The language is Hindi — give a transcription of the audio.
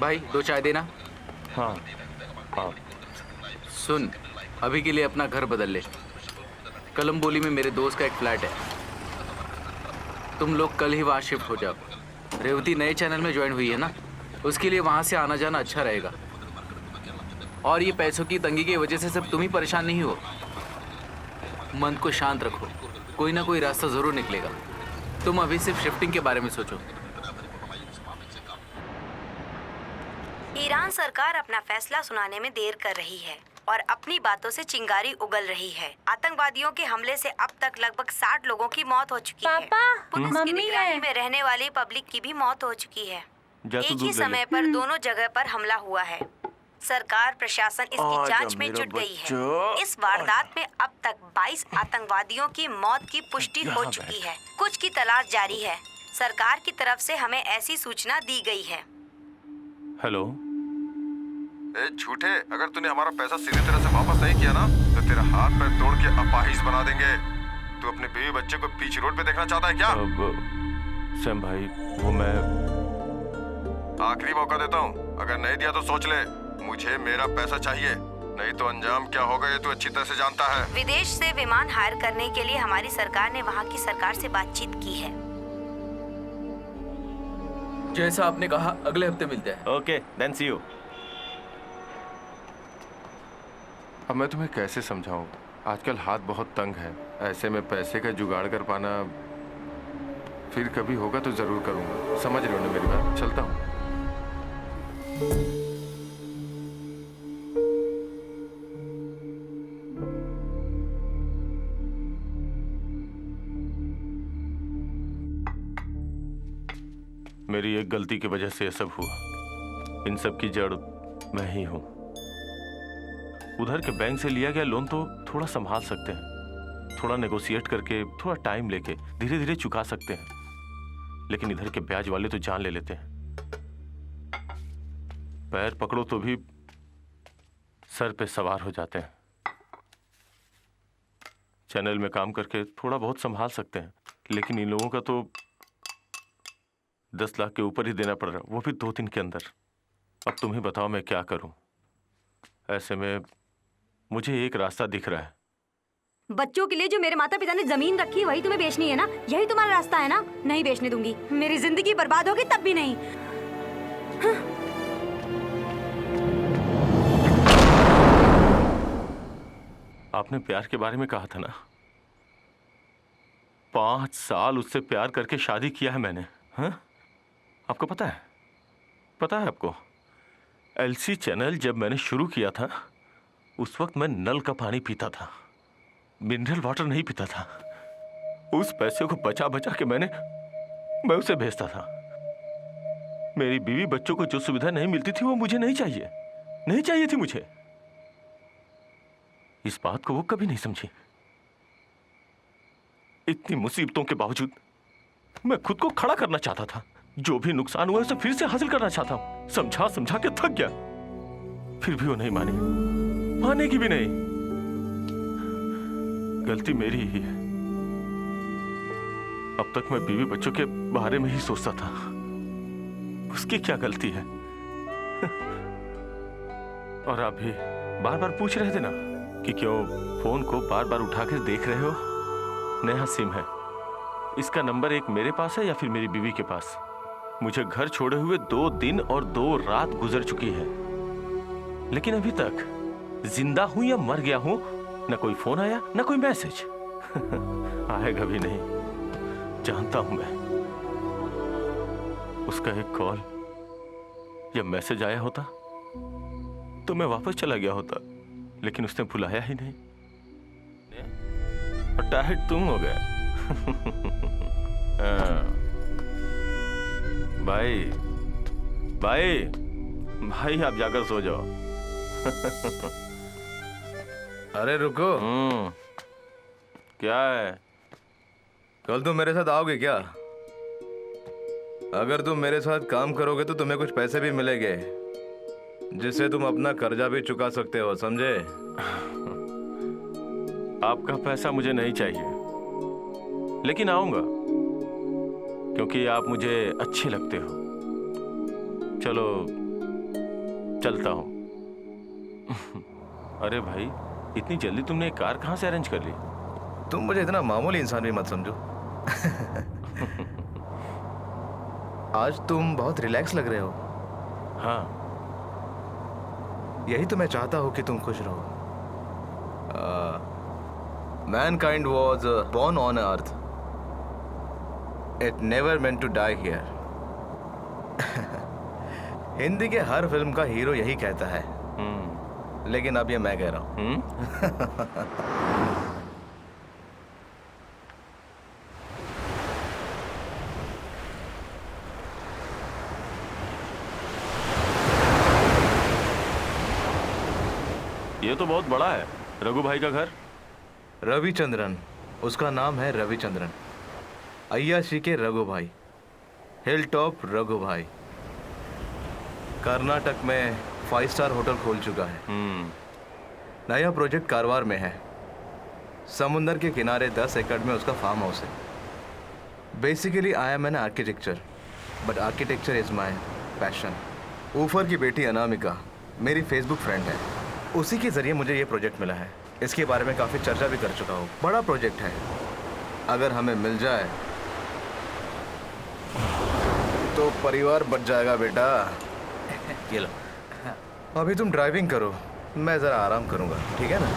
भाई 2 चाय देना। हाँ हाँ। सुन, अभी के लिए अपना घर बदल ले। कलम्बोली में मेरे दोस्त का एक फ्लैट है, तुम लोग कल ही वहाँ शिफ्ट हो जाओ। रेवती नए चैनल में ज्वाइन हुई है ना, उसके लिए वहाँ से आना जाना अच्छा रहेगा। और ये पैसों की तंगी की वजह से सब तुम ही परेशान नहीं हो। मन को शांत रखो, कोई ना कोई रास्ता जरूर निकलेगा। तुम अभी सिर्फ शिफ्टिंग के बारे में सोचो। ईरान सरकार अपना फैसला सुनाने में देर कर रही है और अपनी बातों से चिंगारी उगल रही है। आतंकवादियों के हमले से अब तक लगभग 60 लोगों की मौत हो चुकी है। पुलिस की निगरानी में रहने वाली पब्लिक की भी मौत हो चुकी है। एक ही समय पर दोनों जगह पर हमला हुआ है। सरकार प्रशासन इसकी जांच में जुट गई है। इस वारदात में अब तक 22 आतंकवादियों की मौत की पुष्टि हो चुकी है। कुछ की तलाश जारी है। सरकार की तरफ से हमें ऐसी सूचना दी गई है। हेलो। ए झूठे, अगर तूने हमारा पैसा सीधी तरह से वापस नहीं किया ना तो तेरा हाथ पैर तोड़ के अपाहिज बना देंगे। तू अपने बीवी बच्चे को बीच रोड पे देखना चाहता है क्या? सैम भाई, वो मैं आखिरी मौका देता हूँ, अगर नहीं दिया तो सोच ले। मुझे मेरा पैसा चाहिए, नहीं तो अंजाम क्या होगा ये तू अच्छी तरह से जानता है। विदेश से विमान हायर करने के लिए हमारी सरकार ने वहाँ की सरकार से बातचीत की है। जैसा आपने कहा, अगले हफ्ते मिलते हैं। Okay, then see you. अब मैं तुम्हें कैसे समझाऊं, आजकल हाथ बहुत तंग है। ऐसे में पैसे का जुगाड़ कर पाना, फिर कभी होगा तो जरूर करूंगा। समझ रहे हो ना मेरी बात? चलता हूँ। मेरी एक गलती की वजह से ये सब हुआ। इन सब की जड़ मैं ही हूं। उधर के बैंक से लिया गया लोन तो थोड़ा संभाल सकते हैं, थोड़ा नेगोशिएट करके, थोड़ा टाइम लेके धीरे धीरे चुका सकते हैं। लेकिन इधर के ब्याज वाले तो जान ले लेते हैं। पैर पकड़ो तो भी सर पे सवार हो जाते हैं। चैनल में काम करके थोड़ा बहुत संभाल सकते हैं, लेकिन इन लोगों का तो 10 लाख के ऊपर ही देना पड़ रहा, वो भी 2 दिन के अंदर। अब तुम ही बताओ मैं क्या करूं। ऐसे में मुझे एक रास्ता दिख रहा है। बच्चों के लिए जो मेरे माता पिता ने जमीन रखी है वही तुम्हें बेचनी है ना? यही तुम्हारा रास्ता है ना? नहीं बेचने दूंगी। मेरी जिंदगी बर्बाद होगी तब भी नहीं। हाँ। आपने प्यार के बारे में कहा था ना, 5 साल उससे प्यार करके शादी किया है मैंने। हाँ, आपको पता है? पता है आपको? एलसी चैनल जब मैंने शुरू किया था उस वक्त मैं नल का पानी पीता था, मिनरल वाटर नहीं पीता था। उस पैसे को बचा बचा के मैं उसे भेजता था। मेरी बीवी बच्चों को जो सुविधा नहीं मिलती थी वो मुझे नहीं चाहिए थी मुझे। इस बात को वो कभी नहीं समझी। इतनी मुसीबतों के बावजूद मैं खुद को खड़ा करना चाहता था। जो भी नुकसान हुआ उसे फिर से हासिल करना चाहता हूं। समझा समझा के थक गया, फिर भी वो नहीं मानेगी भी नहीं। गलती मेरी ही है। अब तक मैं बीवी बच्चों के बारे में ही सोचता था। उसकी क्या गलती है? और आप भी बार बार पूछ रहे थे ना कि क्यों फोन को बार बार उठाकर देख रहे हो। नया सिम है, इसका नंबर एक मेरे पास है या फिर मेरी बीवी के पास। मुझे घर छोड़े हुए 2 दिन और 2 रात गुजर चुकी है, लेकिन अभी तक जिंदा हूं या मर गया हूं, न कोई फोन आया न कोई मैसेज। आएगा भी नहीं, जानता हूं मैं। उसका एक कॉल या मैसेज आया होता तो मैं वापस चला गया होता, लेकिन उसने बुलाया ही नहीं। और टाइट तुम हो गए। भाई आप जाकर सो जाओ। अरे रुको। क्या है? कल तुम मेरे साथ आओगे क्या? अगर तुम मेरे साथ काम करोगे तो तुम्हें कुछ पैसे भी मिलेंगे, जिससे तुम अपना कर्जा भी चुका सकते हो, समझे? आपका पैसा मुझे नहीं चाहिए, लेकिन आऊंगा क्योंकि आप मुझे अच्छे लगते हो। चलो चलता हूँ। अरे भाई, इतनी जल्दी तुमने एक कार कहाँ से अरेंज कर ली? तुम मुझे इतना मामूली इंसान भी मत समझो। आज तुम बहुत रिलैक्स लग रहे हो। हाँ, यही तो मैं चाहता हूँ कि तुम खुश रहो। Mankind was born on earth. It never meant to die here. Hindi के हर फिल्म का हीरो यही कहता है, लेकिन अब ये मैं कह रहा हूँ। ये तो बहुत बड़ा है। रघु भाई का घर? रविचंद्रन, उसका नाम है रविचंद्रन। अय्याशी के रघु भाई, हिल टॉप रघु भाई। कर्नाटक में 5 स्टार होटल खोल चुका है। नया प्रोजेक्ट कारवार में है। समुंदर के किनारे 10 एकड़ में उसका फार्म हाउस है। Basically I am an architecture, but architecture is my passion. ऊफर की बेटी अनामिका मेरी फेसबुक फ्रेंड है। उसी के जरिए मुझे ये प्रोजेक्ट मिला है। इसके बारे में काफ़ी चर्चा भी कर चुका हूँ। बड़ा प्रोजेक्ट है, अगर हमें मिल जाए तो परिवार बच जाएगा बेटा। ये लो, अभी तुम ड्राइविंग करो, मैं ज़रा आराम करूँगा, ठीक है ना?